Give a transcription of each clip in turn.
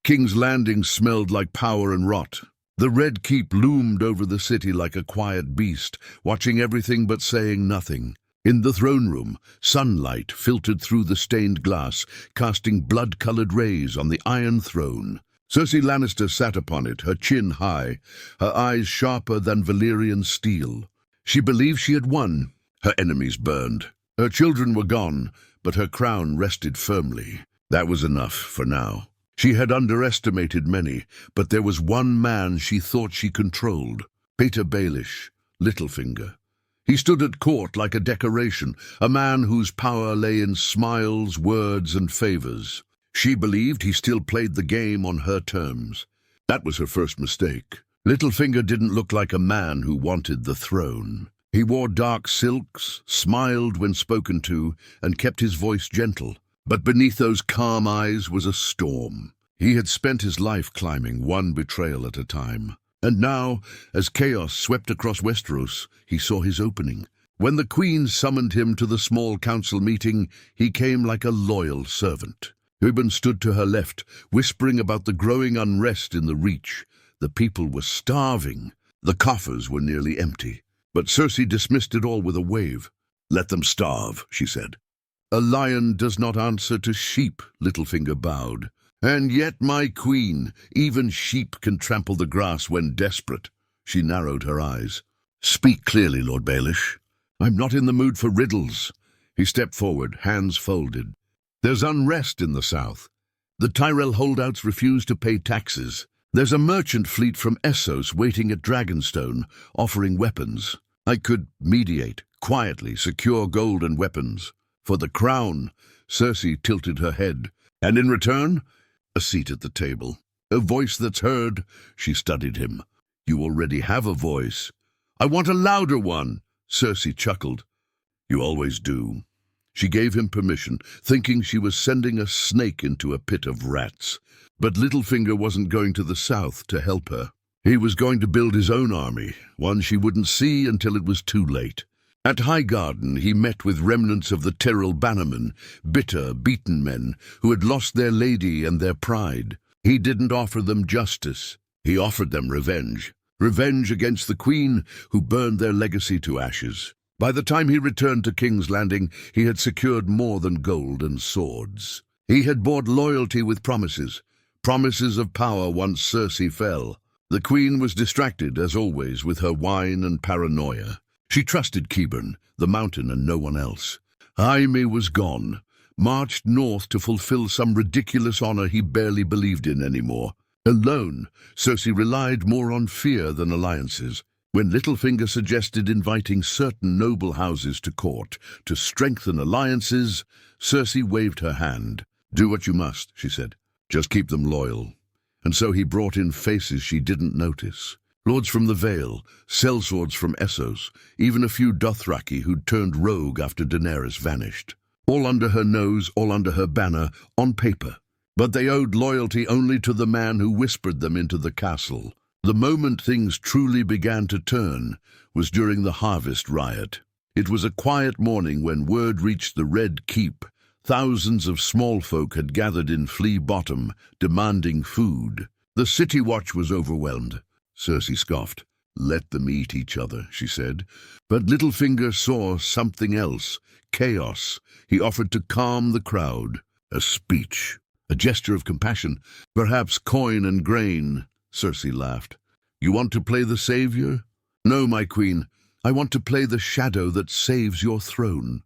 King's Landing smelled like power and rot. The Red Keep loomed over the city like a quiet beast, watching everything but saying nothing. In the throne room, sunlight filtered through the stained glass, casting blood-colored rays on the Iron Throne. Cersei Lannister sat upon it, her chin high, her eyes sharper than Valyrian steel. She believed she had won. Her enemies burned. Her children were gone, but her crown rested firmly. That was enough for now. She had underestimated many, but there was one man she thought she controlled. Peter Baelish, Littlefinger. He stood at court like a decoration, a man whose power lay in smiles, words, and favors. She believed he still played the game on her terms. That was her first mistake. Littlefinger didn't look like a man who wanted the throne. He wore dark silks, smiled when spoken to, and kept his voice gentle. But beneath those calm eyes was a storm. He had spent his life climbing one betrayal at a time. And now, as chaos swept across Westeros, he saw his opening. When the Queen summoned him to the small council meeting, he came like a loyal servant. Hubin stood to her left, whispering about the growing unrest in the Reach. The people were starving. The coffers were nearly empty. But Cersei dismissed it all with a wave. "Let them starve," she said. "A lion does not answer to sheep," Littlefinger bowed. "And yet, my queen, even sheep can trample the grass when desperate." She narrowed her eyes. "Speak clearly, Lord Baelish. I'm not in the mood for riddles." He stepped forward, hands folded. "There's unrest in the south. The Tyrell holdouts refuse to pay taxes. There's a merchant fleet from Essos waiting at Dragonstone, offering weapons. I could mediate, quietly secure gold and weapons. For the crown." Cersei tilted her head. "And in return, a seat at the table. A voice that's heard." She studied him. "You already have a voice." "I want a louder one." Cersei chuckled. "You always do." She gave him permission, thinking she was sending a snake into a pit of rats. But Littlefinger wasn't going to the south to help her. He was going to build his own army, one she wouldn't see until it was too late. At Highgarden, he met with remnants of the Tyrell bannermen, bitter, beaten men who had lost their lady and their pride. He didn't offer them justice. He offered them revenge. Revenge against the Queen, who burned their legacy to ashes. By the time he returned to King's Landing, he had secured more than gold and swords. He had bought loyalty with promises of power once Cersei fell. The Queen was distracted, as always, with her wine and paranoia. She trusted Qyburn, the Mountain, and no one else. Jaime was gone, marched north to fulfill some ridiculous honor he barely believed in anymore. Alone, Cersei relied more on fear than alliances. When Littlefinger suggested inviting certain noble houses to court to strengthen alliances, Cersei waved her hand. "Do what you must," she said. "Just keep them loyal." And so he brought in faces she didn't notice. Lords from the Vale, sellswords from Essos, even a few Dothraki who'd turned rogue after Daenerys vanished. All under her nose, all under her banner, on paper. But they owed loyalty only to the man who whispered them into the castle. The moment things truly began to turn was during the Harvest Riot. It was a quiet morning when word reached the Red Keep. Thousands of small folk had gathered in Flea Bottom, demanding food. The City Watch was overwhelmed. Cersei scoffed. "Let them eat each other," she said. But Littlefinger saw something else. Chaos. He offered to calm the crowd. A speech. A gesture of compassion. Perhaps coin and grain. Cersei laughed. "You want to play the savior?" "No, my queen. I want to play the shadow that saves your throne."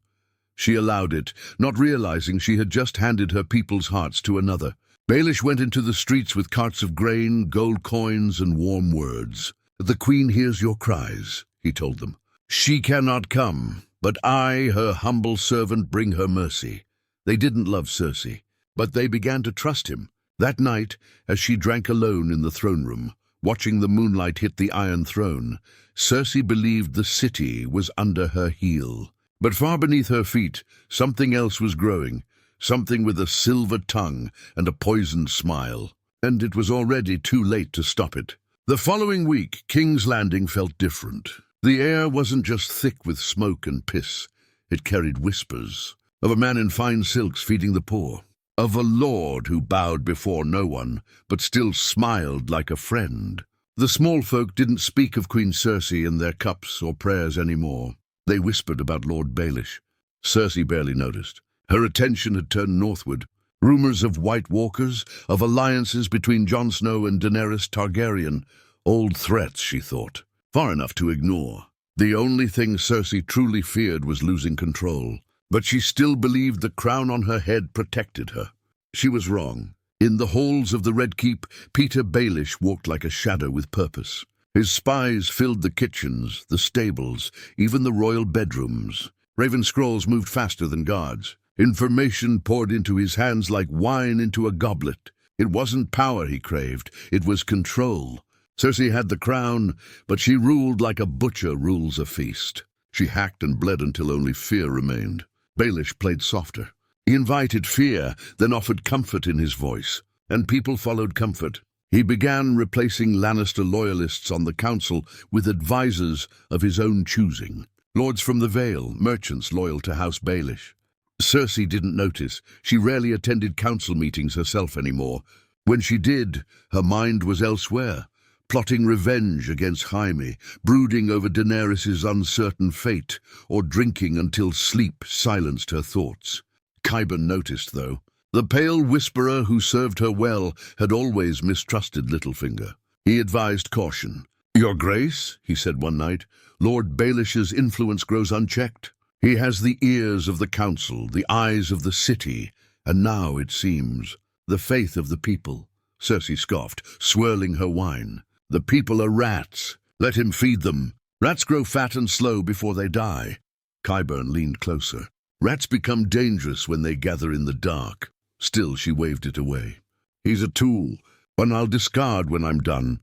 She allowed it, not realizing she had just handed her people's hearts to another. Baelish went into the streets with carts of grain, gold coins, and warm words. "The Queen hears your cries," he told them. "She cannot come, but I, her humble servant, bring her mercy." They didn't love Cersei, but they began to trust him. That night, as she drank alone in the throne room, watching the moonlight hit the Iron Throne, Cersei believed the city was under her heel. But far beneath her feet, something else was growing. Something with a silver tongue and a poisoned smile. And it was already too late to stop it. The following week, King's Landing felt different. The air wasn't just thick with smoke and piss. It carried whispers of a man in fine silks feeding the poor, of a lord who bowed before no one, but still smiled like a friend. The small folk didn't speak of Queen Cersei in their cups or prayers anymore. They whispered about Lord Baelish. Cersei barely noticed. Her attention had turned northward. Rumors of White Walkers, of alliances between Jon Snow and Daenerys Targaryen. Old threats, she thought. Far enough to ignore. The only thing Cersei truly feared was losing control. But she still believed the crown on her head protected her. She was wrong. In the halls of the Red Keep, Peter Baelish walked like a shadow with purpose. His spies filled the kitchens, the stables, even the royal bedrooms. Raven scrolls moved faster than guards. Information poured into his hands like wine into a goblet. It wasn't power he craved, it was control. Cersei had the crown, but she ruled like a butcher rules a feast. She hacked and bled until only fear remained. Baelish played softer. He invited fear, then offered comfort in his voice, and people followed comfort. He began replacing Lannister loyalists on the council with advisors of his own choosing. Lords from the Vale, merchants loyal to House Baelish. Cersei didn't notice. She rarely attended council meetings herself anymore. When she did, her mind was elsewhere, plotting revenge against Jaime, brooding over Daenerys' uncertain fate, or drinking until sleep silenced her thoughts. Qyburn noticed, though. The pale whisperer who served her well had always mistrusted Littlefinger. He advised caution. "Your Grace," he said one night, "Lord Baelish's influence grows unchecked. He has the ears of the council, the eyes of the city, and now, it seems, the faith of the people." Cersei scoffed, swirling her wine. "The people are rats. Let him feed them. Rats grow fat and slow before they die." Qyburn leaned closer. "Rats become dangerous when they gather in the dark." Still, she waved it away. "He's a tool, one I'll discard when I'm done."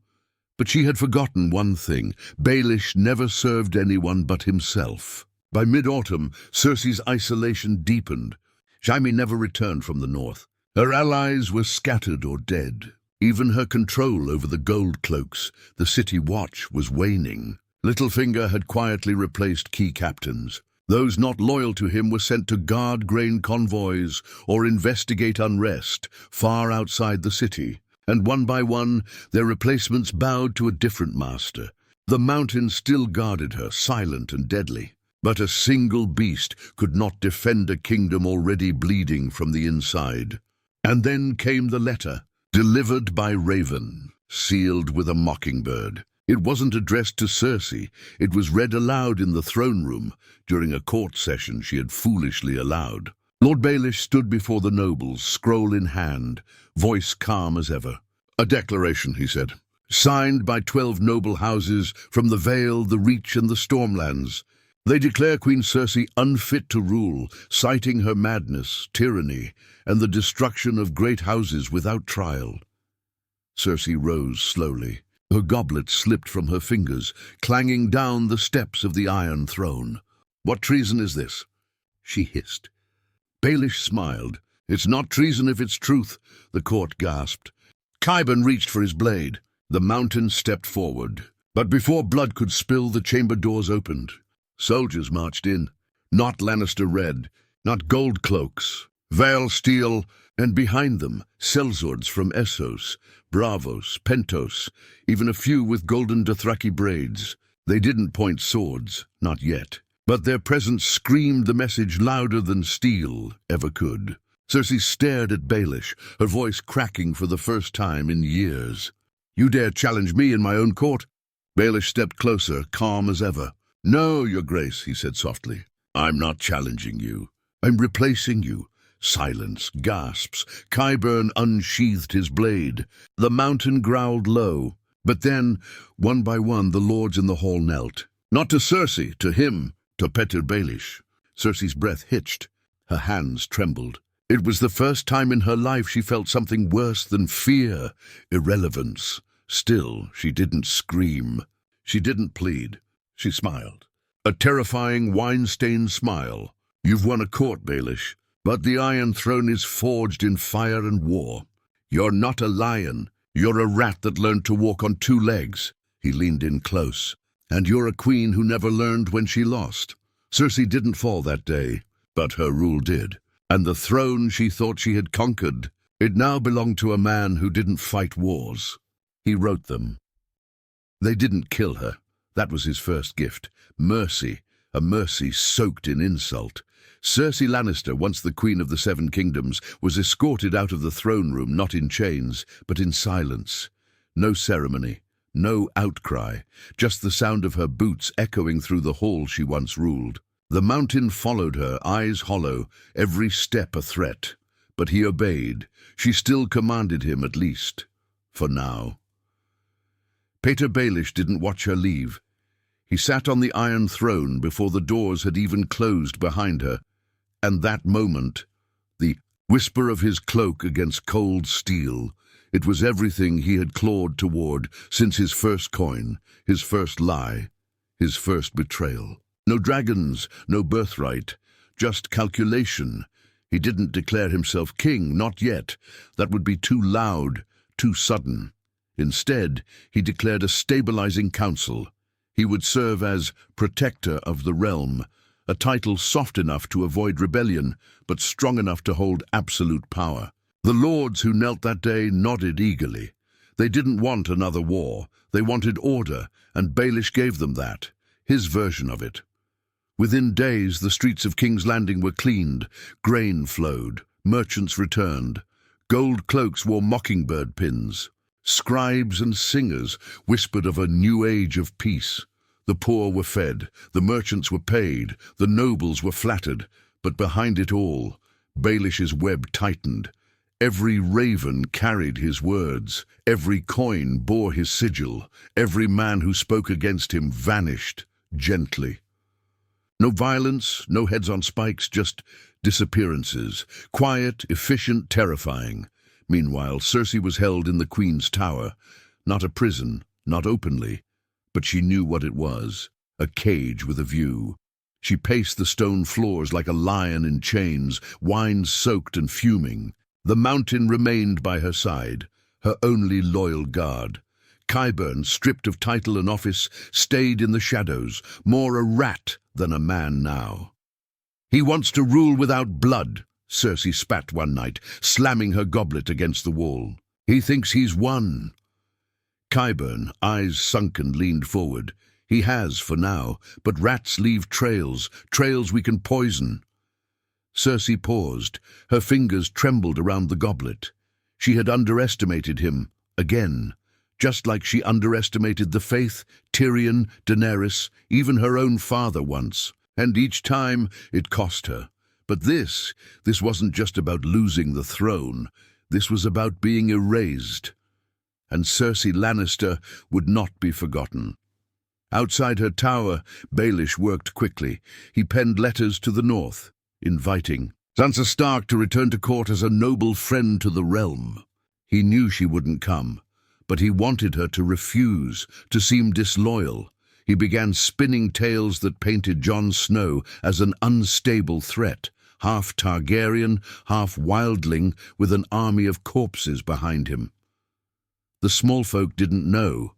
But she had forgotten one thing. Baelish never served anyone but himself. By mid-autumn, Cersei's isolation deepened. Jaime never returned from the north. Her allies were scattered or dead. Even her control over the gold cloaks, the city watch, was waning. Littlefinger had quietly replaced key captains. Those not loyal to him were sent to guard grain convoys or investigate unrest far outside the city. And one by one, their replacements bowed to a different master. The mountain still guarded her, silent and deadly. But a single beast could not defend a kingdom already bleeding from the inside. And then came the letter, delivered by Raven, sealed with a mockingbird. It wasn't addressed to Cersei. It was read aloud in the throne room during a court session she had foolishly allowed. Lord Baelish stood before the nobles, scroll in hand, voice calm as ever. "A declaration," he said, "signed by 12 noble houses from the Vale, the Reach, and the Stormlands. They declare Queen Cersei unfit to rule, citing her madness, tyranny, and the destruction of great houses without trial." Cersei rose slowly. Her goblet slipped from her fingers, clanging down the steps of the Iron Throne. "What treason is this?" she hissed. Baelish smiled. "It's not treason if it's truth," the court gasped. Qyburn reached for his blade. The mountain stepped forward. But before blood could spill, the chamber doors opened. Soldiers marched in. Not Lannister red, not gold cloaks, Vale steel, and behind them, sellswords from Essos, Bravos, Pentos, even a few with golden Dothraki braids. They didn't point swords, not yet. But their presence screamed the message louder than steel ever could. Cersei stared at Baelish, her voice cracking for the first time in years. "You dare challenge me in my own court?" Baelish stepped closer, calm as ever. "No, Your Grace," he said softly. "I'm not challenging you. I'm replacing you." Silence, gasps. Qyburn unsheathed his blade. The mountain growled low. But then, one by one, the lords in the hall knelt. Not to Cersei, to him, to Petyr Baelish. Cersei's breath hitched. Her hands trembled. It was the first time in her life she felt something worse than fear, irrelevance. Still, she didn't scream. She didn't plead. She smiled. A terrifying, wine-stained smile. "You've won a court, Baelish, but the Iron Throne is forged in fire and war. You're not a lion. You're a rat that learned to walk on 2 legs. He leaned in close. "And you're a queen who never learned when she lost." Cersei didn't fall that day, but her rule did. And the throne she thought she had conquered, it now belonged to a man who didn't fight wars. He wrote them. They didn't kill her. That was his first gift. Mercy, a mercy soaked in insult. Cersei Lannister, once the Queen of the Seven Kingdoms, was escorted out of the throne room not in chains, but in silence. No ceremony, no outcry, just the sound of her boots echoing through the hall she once ruled. The Mountain followed her, eyes hollow, every step a threat. But he obeyed. She still commanded him, at least. For now. Petyr Baelish didn't watch her leave. He sat on the Iron Throne before the doors had even closed behind her. And that moment, the whisper of his cloak against cold steel, it was everything he had clawed toward since his first coin, his first lie, his first betrayal. No dragons, no birthright, just calculation. He didn't declare himself king, not yet. That would be too loud, too sudden. Instead, he declared a stabilizing council. He would serve as protector of the realm, a title soft enough to avoid rebellion, but strong enough to hold absolute power. The lords who knelt that day nodded eagerly. They didn't want another war. They wanted order, and Baelish gave them that, his version of it. Within days, the streets of King's Landing were cleaned, grain flowed, merchants returned, gold cloaks wore mockingbird pins. Scribes and singers whispered of a new age of peace. The poor were fed, the merchants were paid, the nobles were flattered, but behind it all, Baelish's web tightened. Every raven carried his words, every coin bore his sigil, every man who spoke against him vanished, gently. No violence, no heads on spikes, just disappearances, quiet, efficient, terrifying. Meanwhile, Cersei was held in the Queen's Tower, not a prison, not openly, but she knew what it was, a cage with a view. She paced the stone floors like a lion in chains, wine-soaked and fuming. The Mountain remained by her side, her only loyal guard. Qyburn, stripped of title and office, stayed in the shadows, more a rat than a man now. "He wants to rule without blood," Cersei spat one night, slamming her goblet against the wall. "He thinks he's won." Qyburn, eyes sunken, leaned forward. "He has, for now, but rats leave trails, trails we can poison." Cersei paused. Her fingers trembled around the goblet. She had underestimated him, again, just like she underestimated the Faith, Tyrion, Daenerys, even her own father once. And each time it cost her. But this wasn't just about losing the throne. This was about being erased. And Cersei Lannister would not be forgotten. Outside her tower, Baelish worked quickly. He penned letters to the north, inviting Sansa Stark to return to court as a noble friend to the realm. He knew she wouldn't come, but he wanted her to refuse, to seem disloyal. He began spinning tales that painted Jon Snow as an unstable threat, half Targaryen, half wildling, with an army of corpses behind him. The small folk didn't know.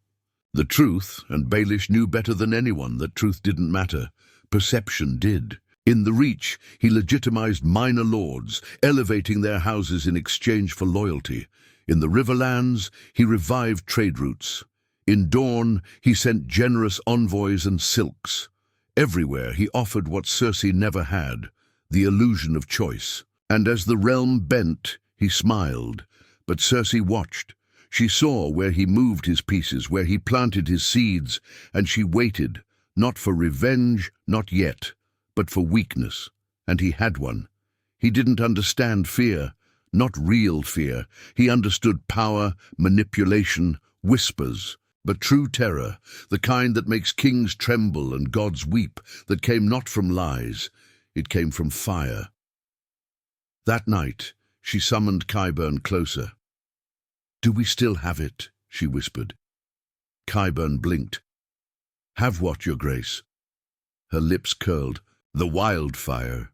The truth, and Baelish knew better than anyone that truth didn't matter. Perception did. In the Reach, he legitimized minor lords, elevating their houses in exchange for loyalty. In the Riverlands, he revived trade routes. In Dorne, he sent generous envoys and silks. Everywhere, he offered what Cersei never had, the illusion of choice. And as the realm bent, he smiled. But Cersei watched. She saw where he moved his pieces, where he planted his seeds, and she waited, not for revenge, not yet, but for weakness. And he had one. He didn't understand fear, not real fear. He understood power, manipulation, whispers. But true terror, the kind that makes kings tremble and gods weep, that came not from lies, it came from fire. That night, she summoned Qyburn closer. "Do we still have it?" she whispered. Qyburn blinked. "Have what, Your Grace?" Her lips curled. "The wildfire."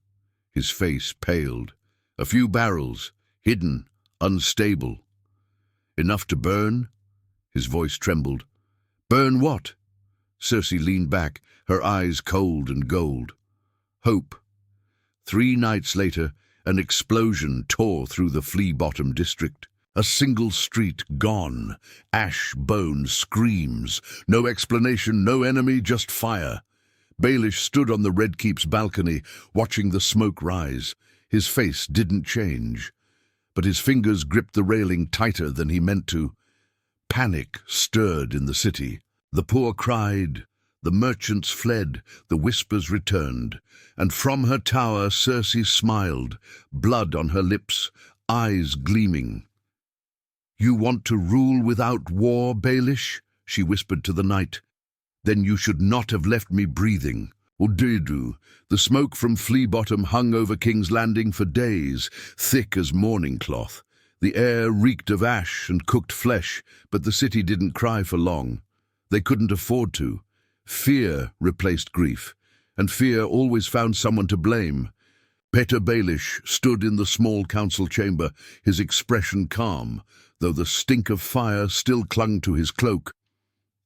His face paled. "A few barrels, hidden, unstable." "Enough to burn?" His voice trembled. "Burn what?" Cersei leaned back, her eyes cold and gold. "Hope." 3 nights later, An explosion tore through the flea-bottom district. A single street gone. Ash, bones, screams. No explanation, no enemy, just fire. Baelish stood on the Red Keep's balcony, watching the smoke rise. His face didn't change, but his fingers gripped the railing tighter than he meant to. Panic stirred in the city. The poor cried, the merchants fled, the whispers returned, and from her tower Cersei smiled, blood on her lips, eyes gleaming. "You want to rule without war, Baelish?" she whispered to the night. "Then you should not have left me breathing." Udidu. The smoke from Flea-Bottom hung over King's Landing for days, thick as mourning cloth. The air reeked of ash and cooked flesh, but the city didn't cry for long. They couldn't afford to. Fear replaced grief, and fear always found someone to blame. Peter Baelish stood in the small council chamber, his expression calm, though the stink of fire still clung to his cloak.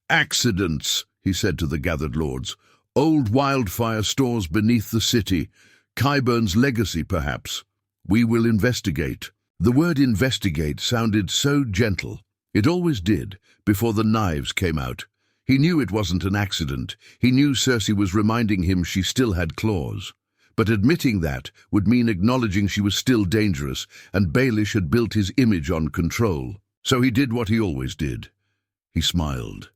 "Accidents," he said to the gathered lords. "Old wildfire stores beneath the city. Qyburn's legacy, perhaps. We will investigate." The word investigate sounded so gentle. It always did, before the knives came out. He knew it wasn't an accident. He knew Cersei was reminding him she still had claws. But admitting that would mean acknowledging she was still dangerous, and Baelish had built his image on control. So he did what he always did. He smiled.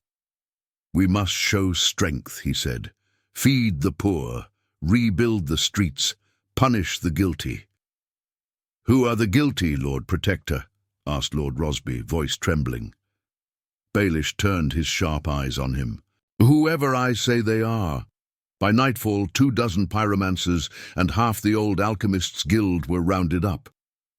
"We must show strength," he said. "Feed the poor, rebuild the streets, punish the guilty." "Who are the guilty, Lord Protector?" asked Lord Rosby, voice trembling. Baelish turned his sharp eyes on him. "Whoever I say they are. By nightfall, 24 pyromancers and half the old alchemists' guild were rounded up.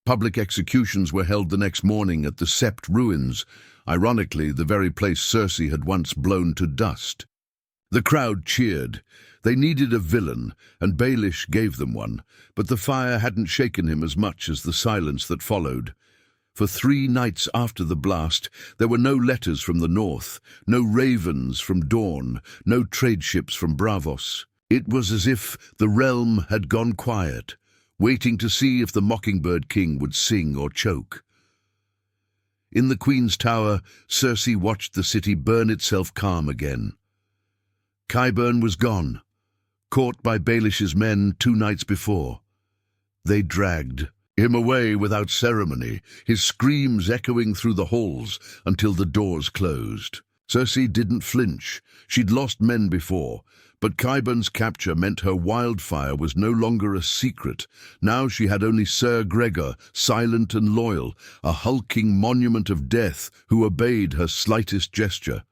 Public executions were held the next morning at the Sept ruins, ironically the very place Cersei had once blown to dust. The crowd cheered. They needed a villain, and Baelish gave them one, but the fire hadn't shaken him as much as the silence that followed. For 3 nights after the blast, there were no letters from the north, no ravens from Dawn, no trade ships from Bravos. It was as if the realm had gone quiet, waiting to see if the Mockingbird King would sing or choke. In the Queen's Tower, Cersei watched the city burn itself calm again. Qyburn was gone, caught by Baelish's men 2 nights before. They dragged him away without ceremony, his screams echoing through the halls until the doors closed. Cersei didn't flinch. She'd lost men before, but Qyburn's capture meant her wildfire was no longer a secret. Now she had only Sir Gregor, silent and loyal, a hulking monument of death who obeyed her slightest gesture.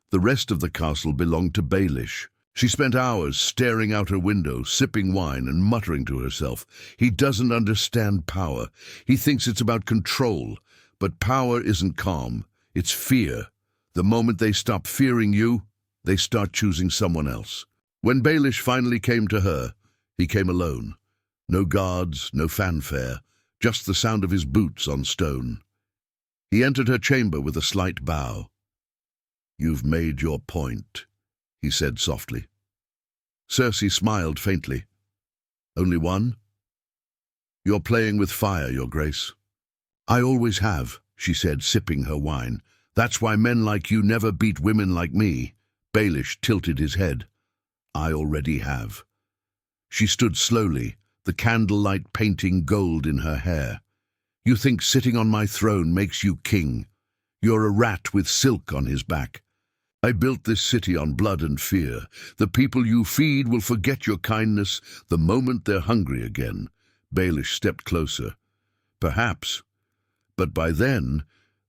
The rest of the castle belonged to Baelish. She spent hours staring out her window, sipping wine and muttering to herself. He doesn't understand power. He thinks it's about control. But power isn't calm. It's fear. The moment they stop fearing you, they start choosing someone else. When Baelish finally came to her, he came alone. No guards, no fanfare, just the sound of his boots on stone. He entered her chamber with a slight bow. "You've made your point," he said softly. Cersei smiled faintly. "Only one?" "You're playing with fire, Your Grace." "I always have," she said, sipping her wine. "That's why men like you never beat women like me." Baelish tilted his head. "I already have." She stood slowly, the candlelight painting gold in her hair. "You think sitting on my throne makes you king? You're a rat with silk on his back. I built this city on blood and fear. The people you feed will forget your kindness the moment they're hungry again." Baelish stepped closer. "Perhaps. But by then,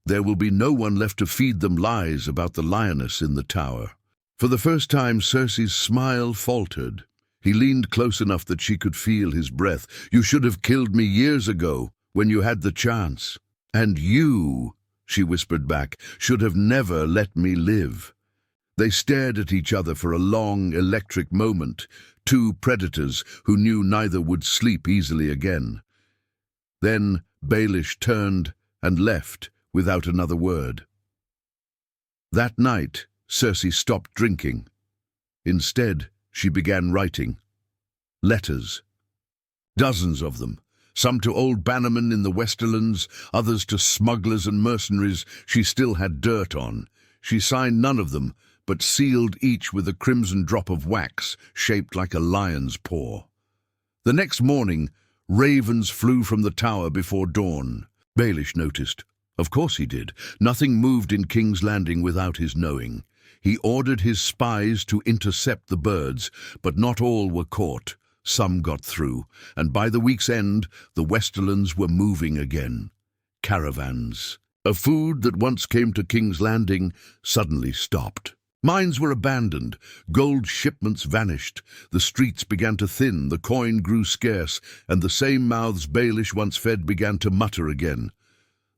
there will be no one left to feed them lies about the lioness in the tower." For the first time, Cersei's smile faltered. He leaned close enough that she could feel his breath. "You should have killed me years ago, when you had the chance. And you," she whispered back, "should have never let me live." They stared at each other for a long, electric moment, 2 predators who knew neither would sleep easily again. Then Baelish turned and left without another word. That night, Cersei stopped drinking. Instead, she began writing. Letters. Dozens of them. some to old bannermen in the Westerlands, others to smugglers and mercenaries she still had dirt on. She signed none of them, but sealed each with a crimson drop of wax shaped like a lion's paw. The next morning, ravens flew from the tower before dawn. Baelish noticed. Of course he did. Nothing moved in King's Landing without his knowing. He ordered his spies to intercept the birds, but not all were caught. Some got through, and by the week's end, the Westerlands were moving again. Caravans. A food that once came to King's Landing suddenly stopped. Mines were abandoned, gold shipments vanished, the streets began to thin, the coin grew scarce, and the same mouths Baelish once fed began to mutter again.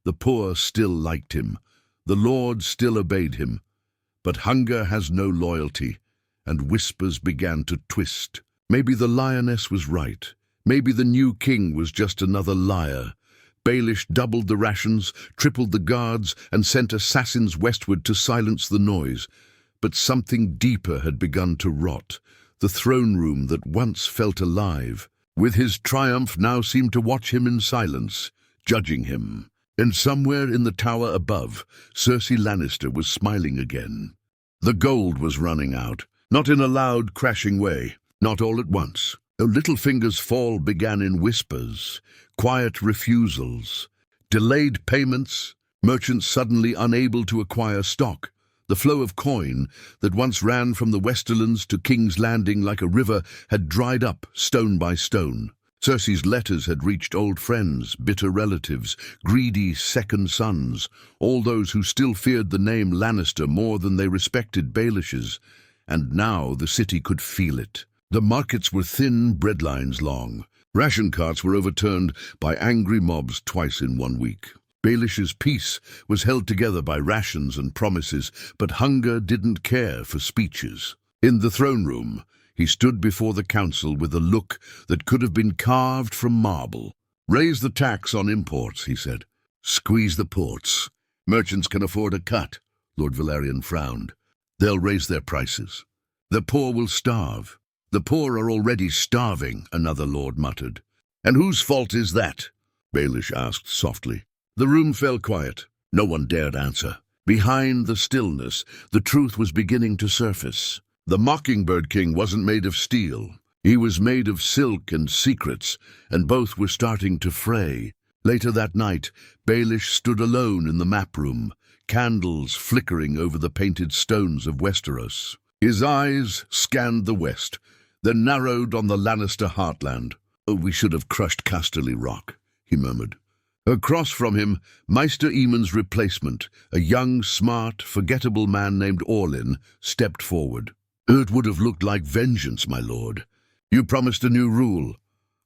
The poor still liked him, the lord still obeyed him, but hunger has no loyalty, and whispers began to twist. Maybe the lioness was right, maybe the new king was just another liar. Baelish doubled the rations, tripled the guards, and sent assassins westward to silence the noise. But something deeper had begun to rot, the throne room that once felt alive. With his triumph now seemed to watch him in silence, judging him. And somewhere in the tower above, Cersei Lannister was smiling again. The gold was running out, not in a loud, crashing way, not all at once. Littlefinger's fall began in whispers, quiet refusals, delayed payments, merchants suddenly unable to acquire stock. The flow of coin that once ran from the Westerlands to King's Landing like a river had dried up stone by stone. Cersei's letters had reached old friends, bitter relatives, greedy second sons, all those who still feared the name Lannister more than they respected Baelish's. And now the city could feel it. The markets were thin, breadlines long. Ration carts were overturned by angry mobs twice in 1 week. Baelish's peace was held together by rations and promises, but hunger didn't care for speeches. In the throne room, he stood before the council with a look that could have been carved from marble. "Raise the tax on imports," he said. "Squeeze the ports. Merchants can afford a cut." Lord Valerian frowned. "They'll raise their prices. The poor will starve." "The poor are already starving," another lord muttered. "And whose fault is that?" Baelish asked softly. The room fell quiet. No one dared answer. Behind the stillness, the truth was beginning to surface. The Mockingbird King wasn't made of steel. He was made of silk and secrets, and both were starting to fray. Later that night, Baelish stood alone in the map room, candles flickering over the painted stones of Westeros. His eyes scanned the west, then narrowed on the Lannister heartland. "Oh, we should have crushed Casterly Rock," he murmured. Across from him, Maester Aemon's replacement, a young, smart, forgettable man named Orlin, stepped forward. "It would have looked like vengeance, my lord. You promised a new rule."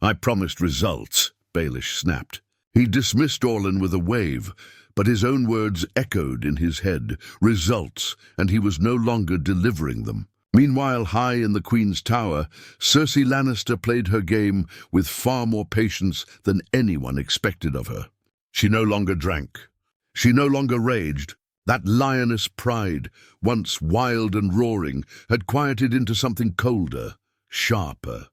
"I promised results," Baelish snapped. He dismissed Orlin with a wave, but his own words echoed in his head. Results, and he was no longer delivering them. Meanwhile, high in the Queen's tower, Cersei Lannister played her game with far more patience than anyone expected of her. She no longer drank. She no longer raged. That lioness pride, once wild and roaring, had quieted into something colder, sharper.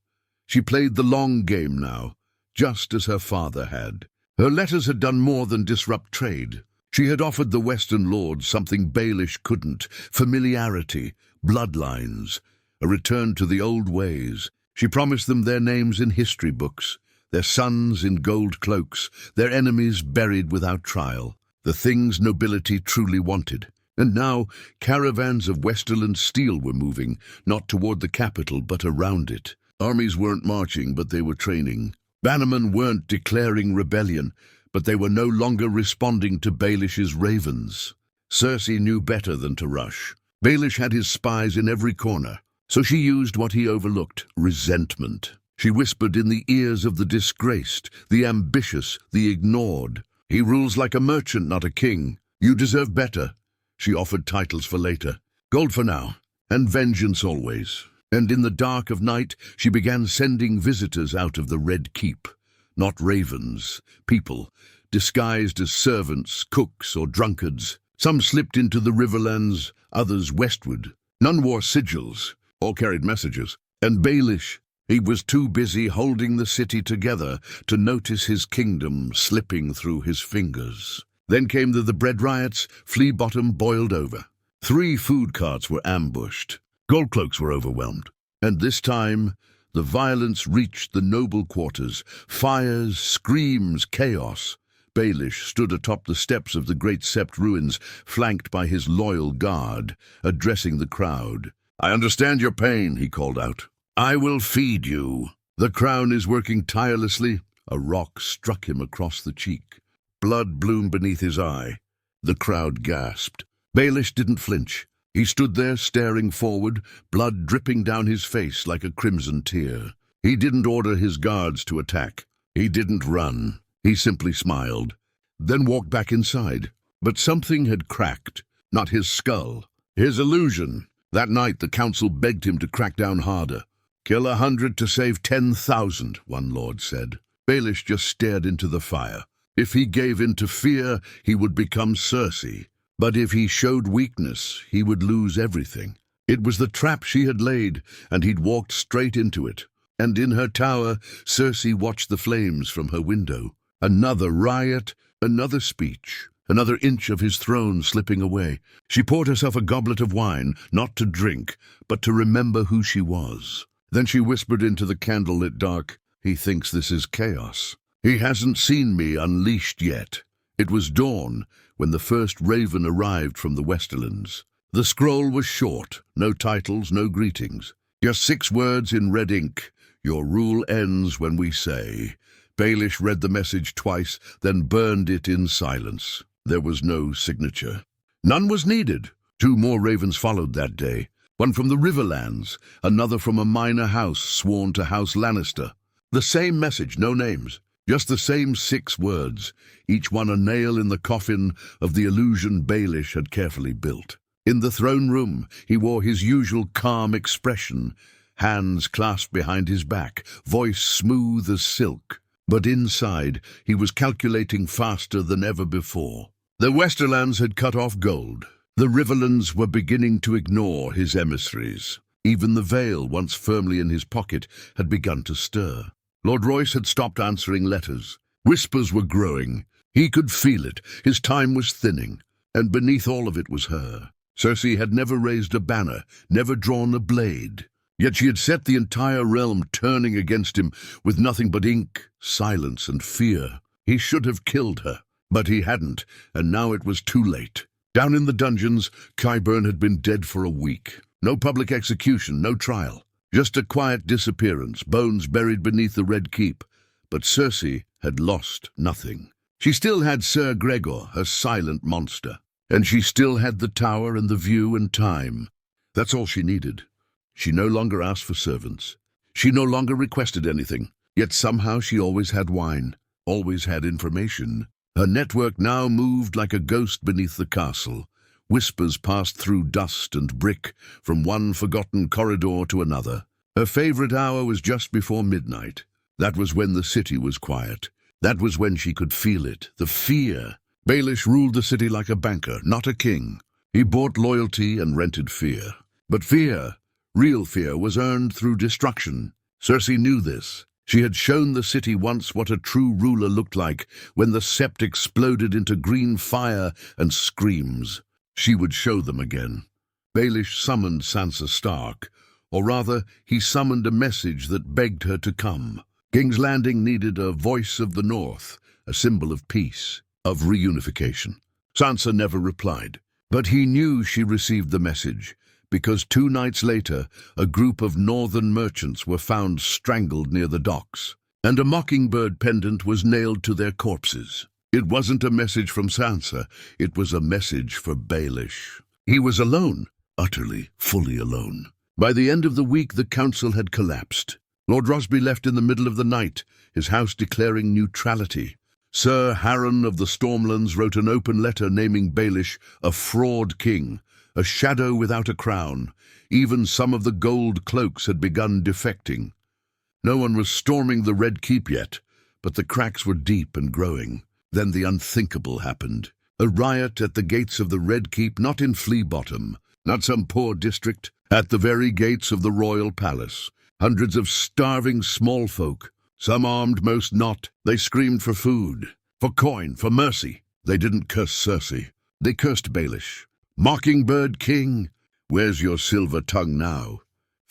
She played the long game now, just as her father had. Her letters had done more than disrupt trade. She had offered the Western lords something Baelish couldn't: familiarity, bloodlines, a return to the old ways. She promised them their names in history books, their sons in gold cloaks, their enemies buried without trial, the things nobility truly wanted. And now caravans of Westerland steel were moving, not toward the capital but around it. Armies weren't marching, but they were training. Bannermen weren't declaring rebellion, but they were no longer responding to Baelish's ravens. Cersei knew better than to rush. Baelish had his spies in every corner, so she used what he overlooked: resentment. She whispered in the ears of the disgraced, the ambitious, the ignored. "He rules like a merchant, not a king. You deserve better." She offered titles for later. Gold for now, and vengeance always. And in the dark of night, she began sending visitors out of the Red Keep. Not ravens, people, disguised as servants, cooks, or drunkards. Some slipped into the riverlands, others westward. None wore sigils, all carried messages. And Baelish, He was too busy holding the city together to notice his kingdom slipping through his fingers. Then came the bread riots. Flea Bottom boiled over. 3 food carts were ambushed. Gold cloaks were overwhelmed. And this time, the violence reached the noble quarters. Fires, screams, chaos. Baelish stood atop the steps of the great Sept ruins, flanked by his loyal guard, addressing the crowd. "I understand your pain," he called out. "I will feed you." "The crown is working tirelessly." A rock struck him across the cheek. Blood bloomed beneath his eye. The crowd gasped. Baelish didn't flinch. He stood there staring forward, blood dripping down his face like a crimson tear. He didn't order his guards to attack. He didn't run. He simply smiled, then walked back inside. But something had cracked. Not his skull. His illusion. That night the council begged him to crack down harder. "Kill 100 to save 10,000, one lord said. Baelish just stared into the fire. If he gave in to fear, he would become Cersei. But if he showed weakness, he would lose everything. It was the trap she had laid, and he'd walked straight into it. And in her tower, Cersei watched the flames from her window. Another riot, another speech, another inch of his throne slipping away. She poured herself a goblet of wine, not to drink, but to remember who she was. Then she whispered into the candlelit dark, "He thinks this is chaos. He hasn't seen me unleashed yet." It was dawn when the first raven arrived from the Westerlands. The scroll was short, no titles, no greetings. Just 6 words in red ink. "Your rule ends when we say." Baelish read the message twice, then burned it in silence. There was no signature. None was needed. 2 more ravens followed that day. One from the Riverlands, another from a minor house sworn to House Lannister. The same message, no names. Just the same 6 words, each one a nail in the coffin of the illusion Baelish had carefully built. In the throne room, he wore his usual calm expression, hands clasped behind his back, voice smooth as silk. But inside, he was calculating faster than ever before. The Westerlands had cut off gold. The Riverlands were beginning to ignore his emissaries. Even the veil, once firmly in his pocket, had begun to stir. Lord Royce had stopped answering letters. Whispers were growing. He could feel it. His time was thinning. And beneath all of it was her. Cersei had never raised a banner, never drawn a blade. Yet she had set the entire realm turning against him with nothing but ink, silence, and fear. He should have killed her, but he hadn't, and now it was too late. Down in the dungeons, Qyburn had been dead for a week. No public execution, no trial. Just a quiet disappearance, bones buried beneath the Red Keep. But Cersei had lost nothing. She still had Ser Gregor, her silent monster. And she still had the tower and the view and time. That's all she needed. She no longer asked for servants. She no longer requested anything. Yet somehow she always had wine, always had information. Her network now moved like a ghost beneath the castle. Whispers passed through dust and brick, from one forgotten corridor to another. Her favorite hour was just before midnight. That was when the city was quiet. That was when she could feel it, the fear. Baelish ruled the city like a banker, not a king. He bought loyalty and rented fear. But fear, real fear, was earned through destruction. Cersei knew this. She had shown the city once what a true ruler looked like when the Sept exploded into green fire and screams. She would show them again. Baelish summoned Sansa Stark, or rather, he summoned a message that begged her to come. King's Landing needed a voice of the North, a symbol of peace, of reunification. Sansa never replied, but he knew she received the message, because 2 nights later, a group of northern merchants were found strangled near the docks, and a mockingbird pendant was nailed to their corpses. It wasn't a message from Sansa, it was a message for Baelish. He was alone, utterly, fully alone. By the end of the week, the council had collapsed. Lord Rosby left in the middle of the night, his house declaring neutrality. Sir Harren of the Stormlands wrote an open letter naming Baelish a fraud king, a shadow without a crown. Even some of the gold cloaks had begun defecting. No one was storming the Red Keep yet, but the cracks were deep and growing. Then the unthinkable happened. A riot at the gates of the Red Keep, not in Flea Bottom, not some poor district, at the very gates of the royal palace. hundreds of starving small folk, some armed, most not. They screamed for food, for coin, for mercy. They didn't curse Cersei. They cursed Baelish. Mockingbird King, where's your silver tongue now?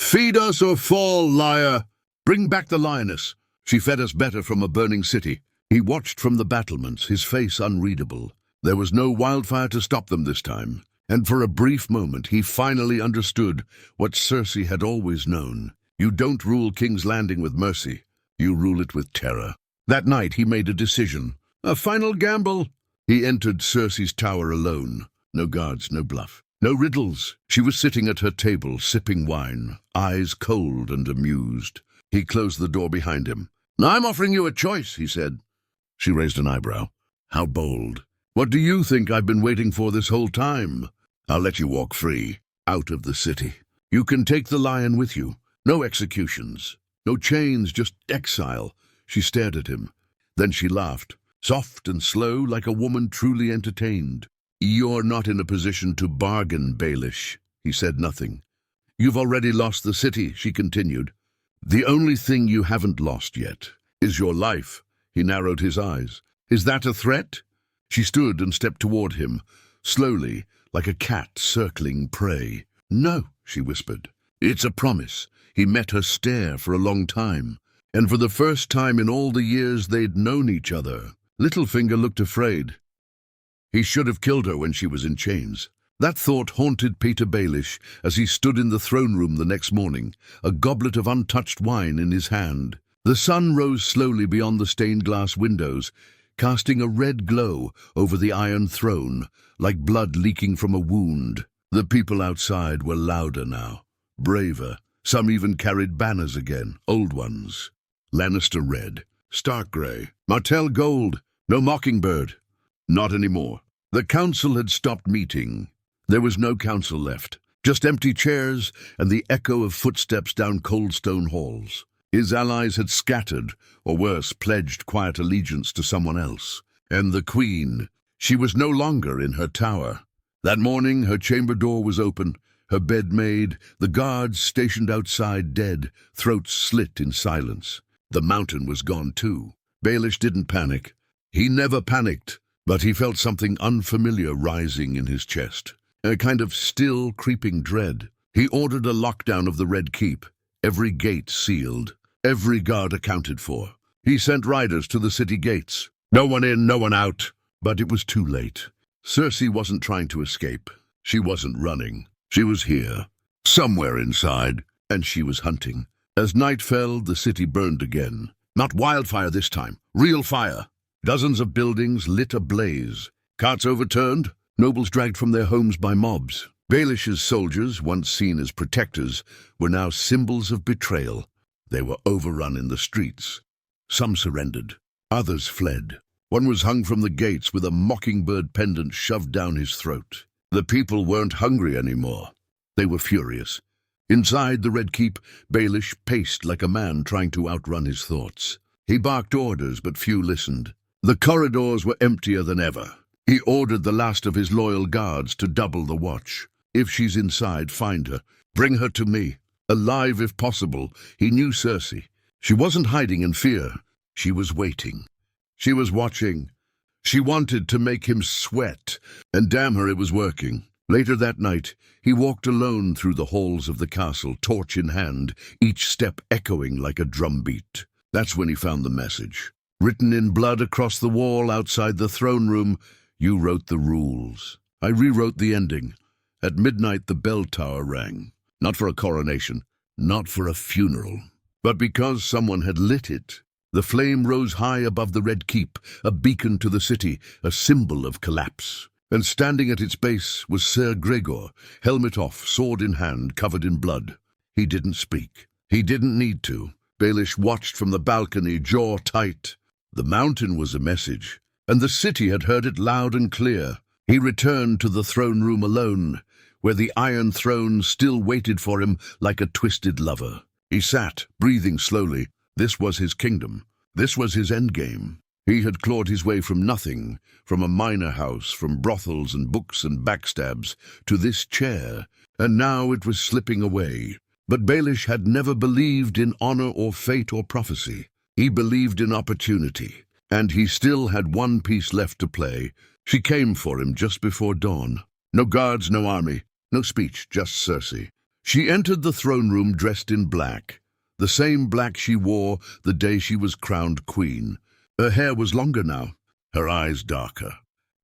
Feed us or fall, liar! Bring back the lioness. She fed us better from a burning city. He watched from the battlements, his face unreadable. There was no wildfire to stop them this time, and for a brief moment he finally understood what Cersei had always known. You don't rule King's Landing with mercy. You rule it with terror. That night he made a decision. A final gamble. He entered Cersei's tower alone. No guards, no bluff, no riddles. She was sitting at her table, sipping wine, eyes cold and amused. He closed the door behind him. I'm offering you a choice, he said. She raised an eyebrow. How bold. What do you think I've been waiting for this whole time? I'll let you walk free, out of the city. You can take the lion with you. No executions, no chains, just exile. She stared at him. Then she laughed, soft and slow, like a woman truly entertained. You're not in a position to bargain, Baelish. He said nothing. You've already lost the city, she continued. The only thing you haven't lost yet is your life. He narrowed his eyes. Is that a threat? She stood and stepped toward him, slowly, like a cat circling prey. No, she whispered. It's a promise. He met her stare for a long time, and for the first time in all the years they'd known each other. Littlefinger looked afraid. He should have killed her when she was in chains. That thought haunted Peter Baelish as he stood in the throne room the next morning, a goblet of untouched wine in his hand. The sun rose slowly beyond the stained glass windows, casting a red glow over the iron throne, like blood leaking from a wound. The people outside were louder now, braver. Some even carried banners again, old ones. Lannister red, Stark grey, Martell gold, no Mockingbird. Not anymore. The council had stopped meeting. There was no council left, just empty chairs and the echo of footsteps down cold stone halls. His allies had scattered, or worse, pledged quiet allegiance to someone else. And the Queen, she was no longer in her tower. That morning her chamber door was open, her bed made, the guards stationed outside dead, throats slit in silence. The mountain was gone too. Baelish didn't panic. He never panicked, but he felt something unfamiliar rising in his chest. A kind of still, creeping dread. He ordered a lockdown of the Red Keep, every gate sealed, every guard accounted for. He sent riders to the city gates. No one in, no one out. But it was too late. Cersei wasn't trying to escape. She wasn't running. She was here, somewhere inside, and she was hunting. As night fell, the city burned again. Not wildfire this time, real fire. Dozens of buildings lit ablaze. Carts overturned, nobles dragged from their homes by mobs. Baelish's soldiers, once seen as protectors, were now symbols of betrayal. They were overrun in the streets. Some surrendered. Others fled. One was hung from the gates with a mockingbird pendant shoved down his throat. The people weren't hungry anymore. They were furious. Inside the Red Keep, Baelish paced like a man trying to outrun his thoughts. He barked orders, but few listened. The corridors were emptier than ever. He ordered the last of his loyal guards to double the watch. If she's inside, find her. Bring her to me. Alive if possible. He knew Cersei. She wasn't hiding in fear. She was waiting. She was watching. She wanted to make him sweat, and damn her, it was working. Later that night, he walked alone through the halls of the castle, torch in hand, each step echoing like a drumbeat. That's when he found the message. Written in blood across the wall outside the throne room, "You wrote the rules." I rewrote the ending. At midnight, the bell tower rang. Not for a coronation, not for a funeral, but because someone had lit it. The flame rose high above the Red Keep, a beacon to the city, a symbol of collapse. And standing at its base was Ser Gregor, helmet off, sword in hand, covered in blood. He didn't speak. He didn't need to. Baelish watched from the balcony, jaw tight. The mountain was a message, and the city had heard it loud and clear. He returned to the throne room alone, where the Iron Throne still waited for him like a twisted lover. He sat, breathing slowly. This was his kingdom. This was his endgame. He had clawed his way from nothing, from a minor house, from brothels and books and backstabs, to this chair, and now it was slipping away. But Baelish had never believed in honor or fate or prophecy. He believed in opportunity, and he still had one piece left to play. She came for him just before dawn. No guards, no army, no speech, just Cersei. She entered the throne room dressed in black, the same black she wore the day she was crowned queen. Her hair was longer now, her eyes darker,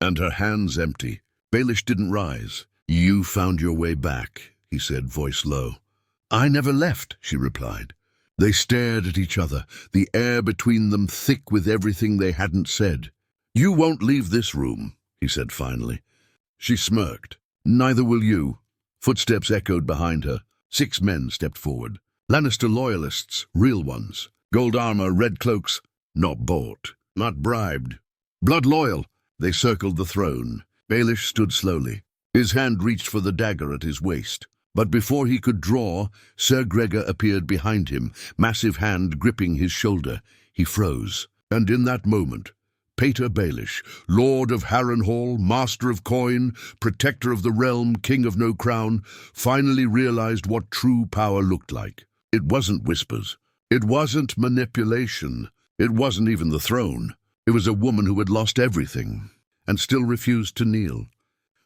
and her hands empty. Baelish didn't rise. "You found your way back," he said, voice low. "I never left," she replied. They stared at each other, the air between them thick with everything they hadn't said. "You won't leave this room," he said finally. She smirked. "Neither will you." Footsteps echoed behind her. 6 men stepped forward. Lannister loyalists, real ones. Gold armor, red cloaks, not bought, not bribed. Blood loyal. They circled the throne. Baelish stood slowly. His hand reached for the dagger at his waist. But before he could draw, Ser Gregor appeared behind him, massive hand gripping his shoulder. He froze. And in that moment, Petyr Baelish, Lord of Harrenhal, Master of Coin, Protector of the Realm, King of No Crown, finally realized what true power looked like. It wasn't whispers. It wasn't manipulation. It wasn't even the throne. It was a woman who had lost everything and still refused to kneel.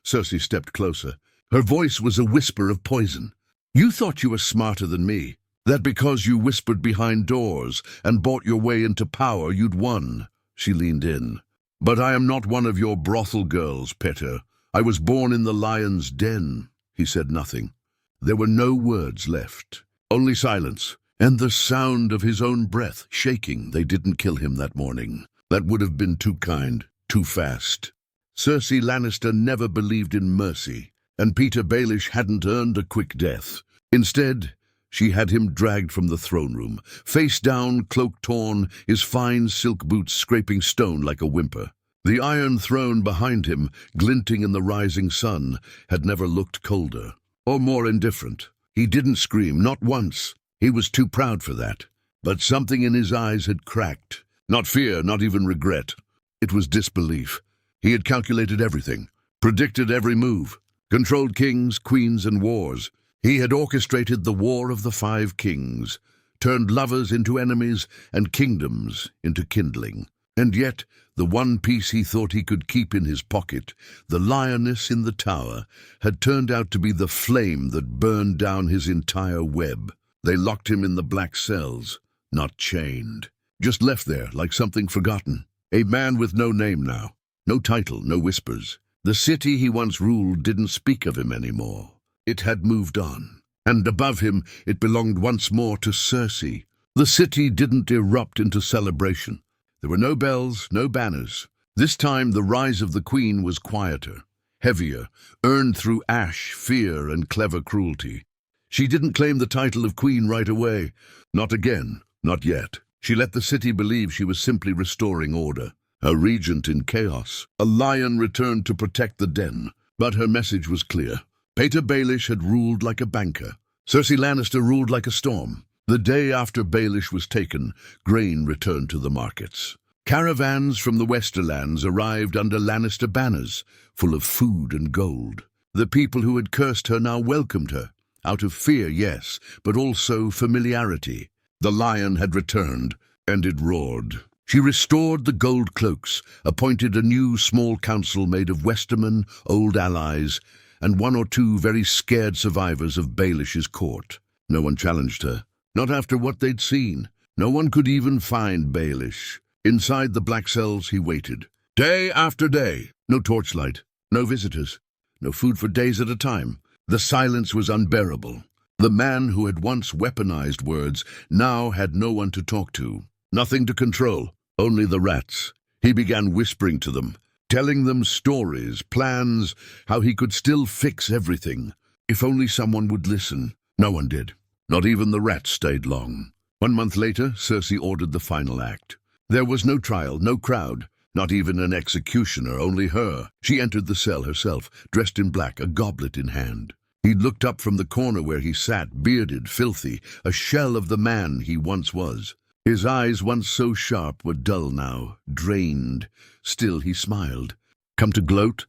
Cersei stepped closer. Her voice was a whisper of poison. "You thought you were smarter than me, that because you whispered behind doors and bought your way into power you'd won." She leaned in. "But I am not one of your brothel girls, Petyr. I was born in the lion's den." He said nothing. There were no words left, only silence, and the sound of his own breath shaking. They didn't kill him that morning. That would have been too kind, too fast. Cersei Lannister never believed in mercy, and Petyr Baelish hadn't earned a quick death. Instead, she had him dragged from the throne room, face down, cloak torn, his fine silk boots scraping stone like a whimper. The iron throne behind him, glinting in the rising sun, had never looked colder or more indifferent. He didn't scream, not once. He was too proud for that. But something in his eyes had cracked. Not fear, not even regret. It was disbelief. He had calculated everything, predicted every move, controlled kings, queens, and wars. He had orchestrated the War of the 5 Kings, turned lovers into enemies and kingdoms into kindling. And yet, the one piece he thought he could keep in his pocket, the lioness in the tower, had turned out to be the flame that burned down his entire web. They locked him in the black cells, not chained, just left there like something forgotten. A man with no name now, no title, no whispers. The city he once ruled didn't speak of him anymore. It had moved on, and above him it belonged once more to Cersei. The city didn't erupt into celebration. There were no bells, no banners. This time the rise of the queen was quieter, heavier, earned through ash, fear, and clever cruelty. She didn't claim the title of queen right away. Not again, not yet. She let the city believe she was simply restoring order. A regent in chaos. A lion returned to protect the den. But her message was clear. Petyr Baelish had ruled like a banker. Cersei Lannister ruled like a storm. The day after Baelish was taken, grain returned to the markets. Caravans from the Westerlands arrived under Lannister banners, full of food and gold. The people who had cursed her now welcomed her. Out of fear, yes, but also familiarity. The lion had returned, and it roared. She restored the gold cloaks, appointed a new small council made of Westermen, old allies, and 1 or 2 very scared survivors of Baelish's court. No one challenged her, not after what they'd seen. No one could even find Baelish. Inside the black cells he waited. Day after day. No torchlight, no visitors, no food for days at a time. The silence was unbearable. The man who had once weaponized words now had no one to talk to. Nothing to control, only the rats. He began whispering to them, telling them stories, plans, how he could still fix everything. If only someone would listen. No one did. Not even the rats stayed long. 1 month later, Cersei ordered the final act. There was no trial, no crowd, not even an executioner, only her. She entered the cell herself, dressed in black, a goblet in hand. He looked up from the corner where he sat, bearded, filthy, a shell of the man he once was. His eyes, once so sharp, were dull now, drained. Still he smiled. "Come to gloat?"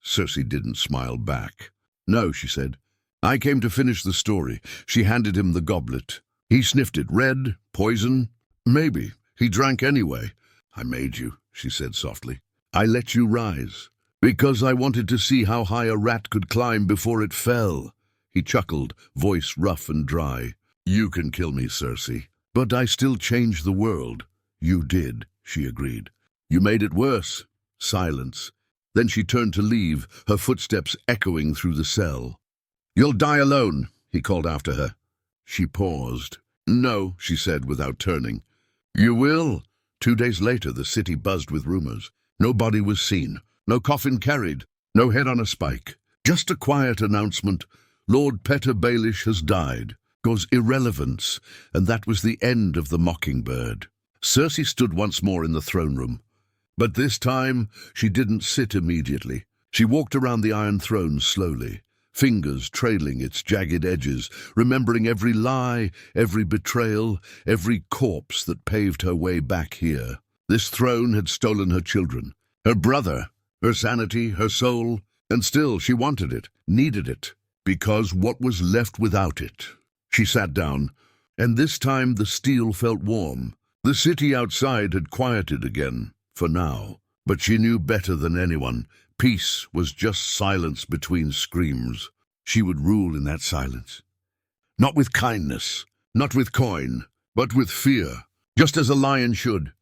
Cersei didn't smile back. "No," she said. I came to finish the story. She handed him the goblet. He sniffed it. Red? Poison? Maybe. He drank anyway. I made you, she said softly. I let you rise, because I wanted to see how high a rat could climb before it fell. He chuckled, voice rough and dry. You can kill me, Cersei, but I still changed the world. You did, she agreed. You made it worse. Silence. Then she turned to leave, her footsteps echoing through the cell. You'll die alone, he called after her. She paused. No, she said without turning. You will. 2 days later, the city buzzed with rumors. No body was seen, no coffin carried, no head on a spike. Just a quiet announcement. Lord Petter Baelish has died. Cause irrelevance, and that was the end of the Mockingbird. Cersei stood once more in the throne room. But this time, she didn't sit immediately. She walked around the Iron Throne slowly, fingers trailing its jagged edges, remembering every lie, every betrayal, every corpse that paved her way back here. This throne had stolen her children, her brother, her sanity, her soul, and still she wanted it, needed it, because what was left without it? She sat down, and this time the steel felt warm. The city outside had quieted again, for now, but she knew better than anyone. Peace was just silence between screams. She would rule in that silence. Not with kindness, not with coin, but with fear, just as a lion should.